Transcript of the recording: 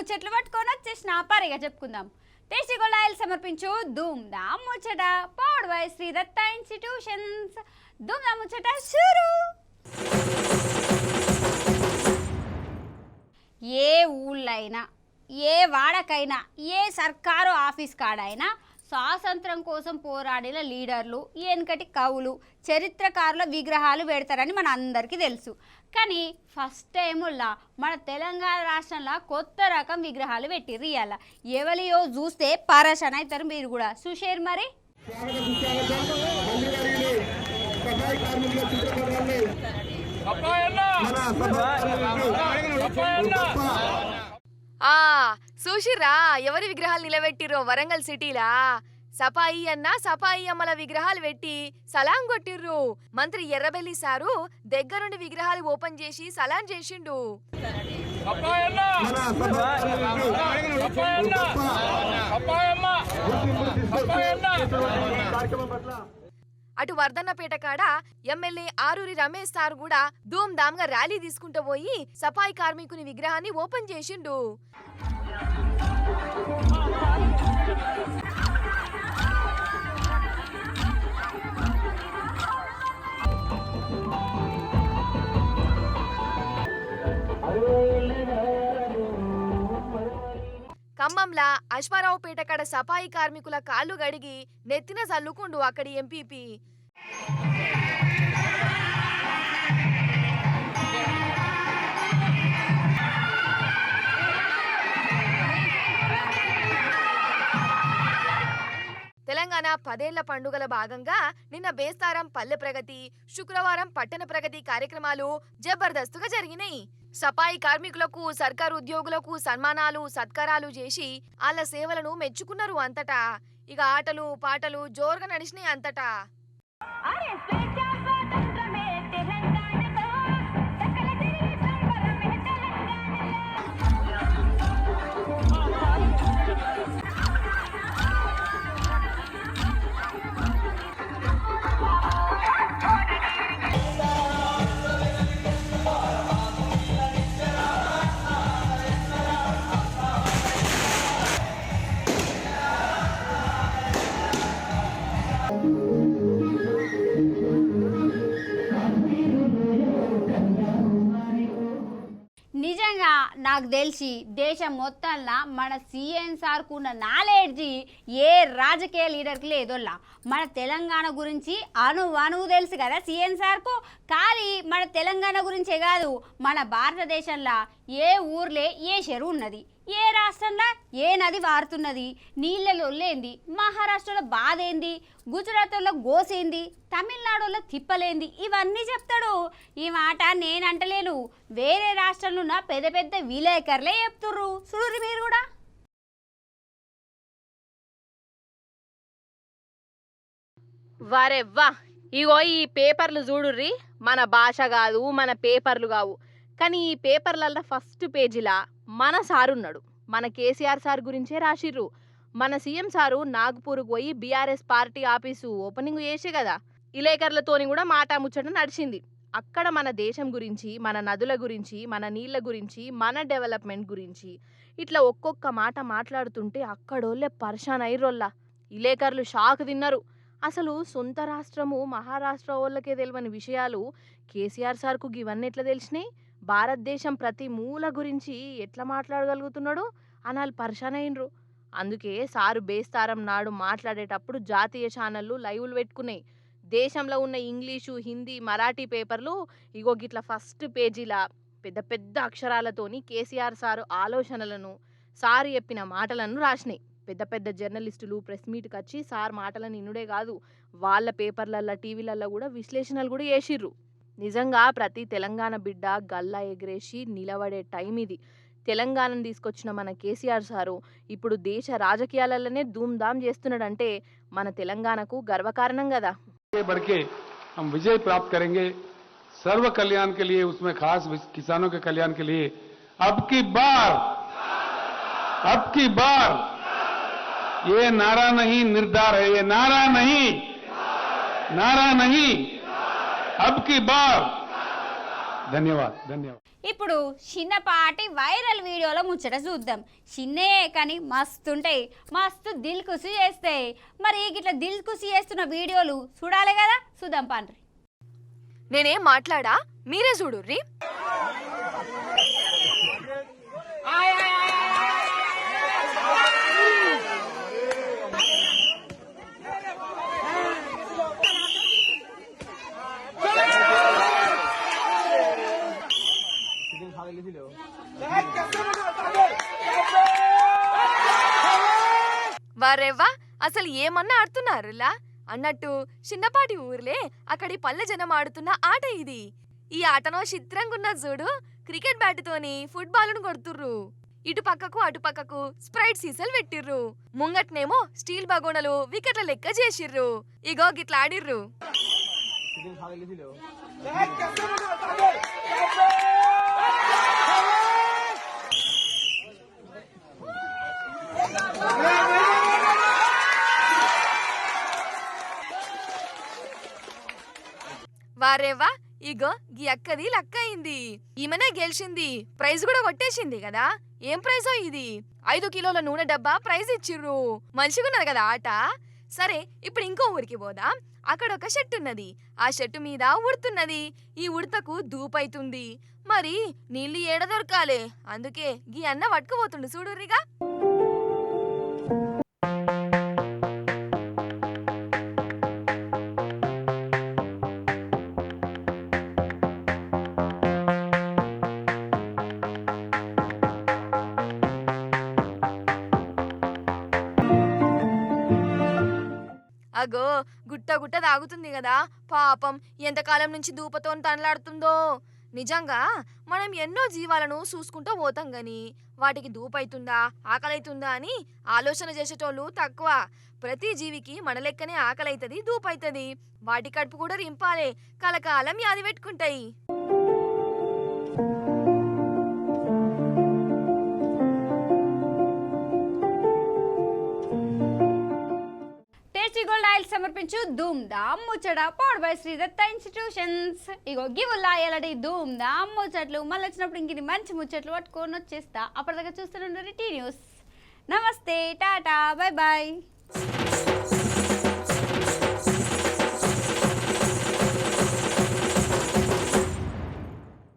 ముచ్చట్లు పట్టుకొని వచ్చేసిన పరిగా చెప్పుకుందాం. టేస్టీ గోల్డ్ ఆయిల్ సమర్పించు Dhoom Dhaam Muchchata powered by Sri Datta institutions. Dhoom Dhaam ముచ్చట షురు. ఏ ఊళ్ళైనా ఏ వాడకైనా ఏ సర్కారు ఆఫీస్ కాడైనా స్వాతంత్రం కోసం పోరాడిన లీడర్లు వెనకటి కవులు చరిత్రకారుల విగ్రహాలు పెడతారని మన అందరికీ తెలుసు. కానీ ఫస్ట్ టైముల్లా మన తెలంగాణ రాష్ట్రంలో కొత్త రకం విగ్రహాలు పెట్టిర్రు. ఇవాళ ఎవరియో చూస్తే పరేషాన్ అవుతారు. మీరు కూడా చూసేరు మరి. చూసిర్రా ఎవరి విగ్రహాలు నిలబెట్టిరో వరంగల్ సిటీలా? సపాయి అన్న సపాయి అమ్మల విగ్రహాలు పెట్టి సలాం కొట్టిర్రు. మంత్రి ఎర్రబెల్లి సారు దగ్గరుండి విగ్రహాలు ఓపెన్ చేసి సలాం చేసిండు. అటు వర్ధన్నపేట కాడ ఎమ్మెల్యే ఆరూరి రమేష్ సార్ కూడా ధూమ్ ధామ్ గా ర్యాలీ తీసుకుంటూ పోయి సఫాయి కార్మికుని విగ్రహాన్ని ఓపెన్ చేసిండు. ఖమ్మంలా అశ్వారావుపేట కాడ సఫాయి కార్మికుల కాళ్ళు గడిగి నెత్తిన చల్లుకుండు అక్కడి ఎంపీపీ. తెలంగాణ 10 ఏళ్ల పండుగల భాగంగా నిన్న బేస్తారం పల్లె ప్రగతి, శుక్రవారం పట్టణ ప్రగతి కార్యక్రమాలు జబర్దస్తుగా జరిగినాయి. సఫాయి కార్మికులకు సర్కారు ఉద్యోగులకు సన్మానాలు సత్కారాలు చేసి వాళ్ళ సేవలను మెచ్చుకున్నారు అంతటా. ఇక ఆటలు పాటలు జోరుగా నడిచినాయి అంతటా. నిజంగా నాకు తెలిసి దేశం మొత్తంలో మన సీఎం సార్కు ఉన్న నాలెడ్జి ఏ రాజకీయ లీడర్కి లేదోల్లా. మన తెలంగాణ గురించి అణువు తెలుసు కదా సీఎం సార్కు. కానీ మన తెలంగాణ గురించే కాదు, మన భారతదేశంలో ఏ ఊర్లే ఏ చెరువు ఉన్నది, ఏ రాష్ట్రంలో ఏ నది వారుతున్నది, నీళ్ళలో లేంది, మహారాష్ట్రలో బాధ ఏంది, గుజరాత్లో గోసేంది, తమిళనాడులో తిప్పలేంది, ఇవన్నీ చెప్తాడు. ఈ మాట నేనంటలేను, వేరే రాష్ట్రంలో ఉన్న పెద్ద పెద్ద విలేకరులే చెప్తుర్రు. చూడు మీరు కూడా. వారెవ్వా, ఇగో ఈ పేపర్లు చూడుర్రి. మన భాష కాదు, మన పేపర్లు కావు. కానీ ఈ పేపర్లలో ఫస్ట్ పేజీలా మన సారున్నాడు. మన కేసీఆర్ సార్ గురించే రాసిర్రు. మన సీఎం సారు నాగ్పూర్కు పోయి బీఆర్ఎస్ పార్టీ ఆఫీసు ఓపెనింగ్ చేసే కదా, విలేకరులతోని కూడా మాట ముచ్చట నడిచింది. అక్కడ మన దేశం గురించి, మన నదుల గురించి, మన నీళ్ళ గురించి, మన డెవలప్మెంట్ గురించి ఇట్లా ఒక్కొక్క మాట మాట్లాడుతుంటే అక్కడోళ్ళే పరేషాన్ అయ్యిరోల్లా. విలేకరులు షాక్ తిన్నారు. అసలు సొంత రాష్ట్రము మహారాష్ట్ర వాళ్ళకే తెలియని విషయాలు కేసీఆర్ సార్కు ఇవన్నీ ఎట్లా తెలిసినాయి? భారతదేశం ప్రతి మూల గురించి ఎట్లా మాట్లాడగలుగుతున్నాడు అని వాళ్ళు పరేషాన్ అయినరు. అందుకే సారు బేస్తారం నాడు మాట్లాడేటప్పుడు జాతీయ ఛానళ్ళు లైవ్లు పెట్టుకున్నాయి. దేశంలో ఉన్న ఇంగ్లీషు, హిందీ, మరాఠీ పేపర్లు ఇగో గిట్లా ఫస్ట్ పేజీలా పెద్ద పెద్ద అక్షరాలతోని కేసీఆర్ సారు ఆలోచనలను, సారు చెప్పిన మాటలను రాసినాయి. పెద్ద పెద్ద జర్నలిస్టులు ప్రెస్ మీట్కి వచ్చి సార్ మాటలను ఇన్నుడే కాదు, వాళ్ళ పేపర్లల్లో టీవీలల్లో కూడా విశ్లేషణలు కూడా చేసిర్రు. నిజంగా ప్రతి తెలంగాణ బిడ్డ గల్లా ఎగరేసి నిలబడే టైం ఇది. తెలంగాణను తీసుకొచ్చిన మన కేసీఆర్ సారు ఇప్పుడు దేశ రాజకీయాలలోనే ధూమ్ ధామ్ చేస్తున్నాడంటే మన తెలంగాణకు గర్వకారణం కదా. बढ़के हम विजय प्राप्त करेंगे सर्व कल्याण के लिए, उसमें खास किसानों के कल्याण के लिए अब की बार ये नारा नहीं निर्धार है, ये नारा नहीं, अब की बार धन्यवाद धन्यवाद। ఇప్పుడు చిన్నపాటి వైరల్ వీడియోలో ముచ్చట చూద్దాం. చిన్నయే కానీ మస్తుంటాయి, మస్తు దిల్ ఖుషి చేస్తాయి. మరి ఇట్లా దిల్ ఖుషి చేస్తున్న వీడియోలు చూడాలి కదా, చూద్దాం పాండ్రి. నేనేం మాట్లాడా మీరే చూడుర్రి. వారెవ్వా అసలు ఏమన్నా ఆడుతున్నారులా అన్నట్టు చిన్నపాటి ఊర్లే అక్కడి పల్లె జనం ఆడుతున్న ఆట ఇది. ఈ ఆటలో చిత్రంగున్న చూడు, క్రికెట్ బ్యాట్తోని ఫుట్బాల్ను కొడుతుర్రు. ఇటు పక్కకు అటు పక్కకు స్ప్రైట్ సీసాలు పెట్టిర్రు. ముంగట్నేమో స్టీల్ బగోనలు వికెట్ల లెక్క చేసిర్రు. ఇగో గిట్లా ఆడిర్రు. వారేవా ఇగో గీ అక్కది లక్క అయింది. ఈమెనే గెలిచింది, ప్రైజ్ కూడా కొట్టేసింది కదా. ఏం ప్రైజో ఇది? 5 కిలోల నూనె డబ్బా ప్రైజ్ ఇచ్చిర్రు. మంచిగున్నది కదా ఆట. సరే ఇప్పుడు ఇంకో ఊరికి పోదాం. అక్కడ ఒక షెట్టు ఉన్నది. ఆ షెట్టు మీద ఉడుతున్నది. ఈ ఉడతకు దూపైతుంది. మరి నీళ్లు ఏడ దొరకాలే, అందుకే గీ అన్న పట్టుకుపోతుండు చూడుర్రిగా. అగో గుట్ట గుట్ట తాగుతుంది కదా పాపం. ఎంతకాలం నుంచి దూపతో తనలాడుతుందో. నిజంగా మనం ఎన్నో జీవాలను చూసుకుంటూ పోతాం గాని వాటికి దూపైతుందా ఆకలైతుందా అని ఆలోచన చేసేటోళ్ళు తక్కువ. ప్రతి జీవికి మన లెక్కనే ఆకలైతుంది, దూపైతుంది. వాటి కడుపు కూడా రింపాలే, కలకాలం యాది పెట్టుకుంటాయి. గోల్డ్ ఆయిల్ సమర్పించు Dhoom Dhaam Muchchata powered by Sridatta institutions. ఇగో గివుల్లా ఎలాంటి ధూమ్ ధామ్ ముచ్చట్లు మళ్ళీ వచ్చినప్పుడు ఇంక మంచి ముచ్చట్లు పట్టుకొని వచ్చేస్తా. అప్పటిదాకా చూస్తూనే టీ న్యూస్. నమస్తే, టాటా, బై బాయ్.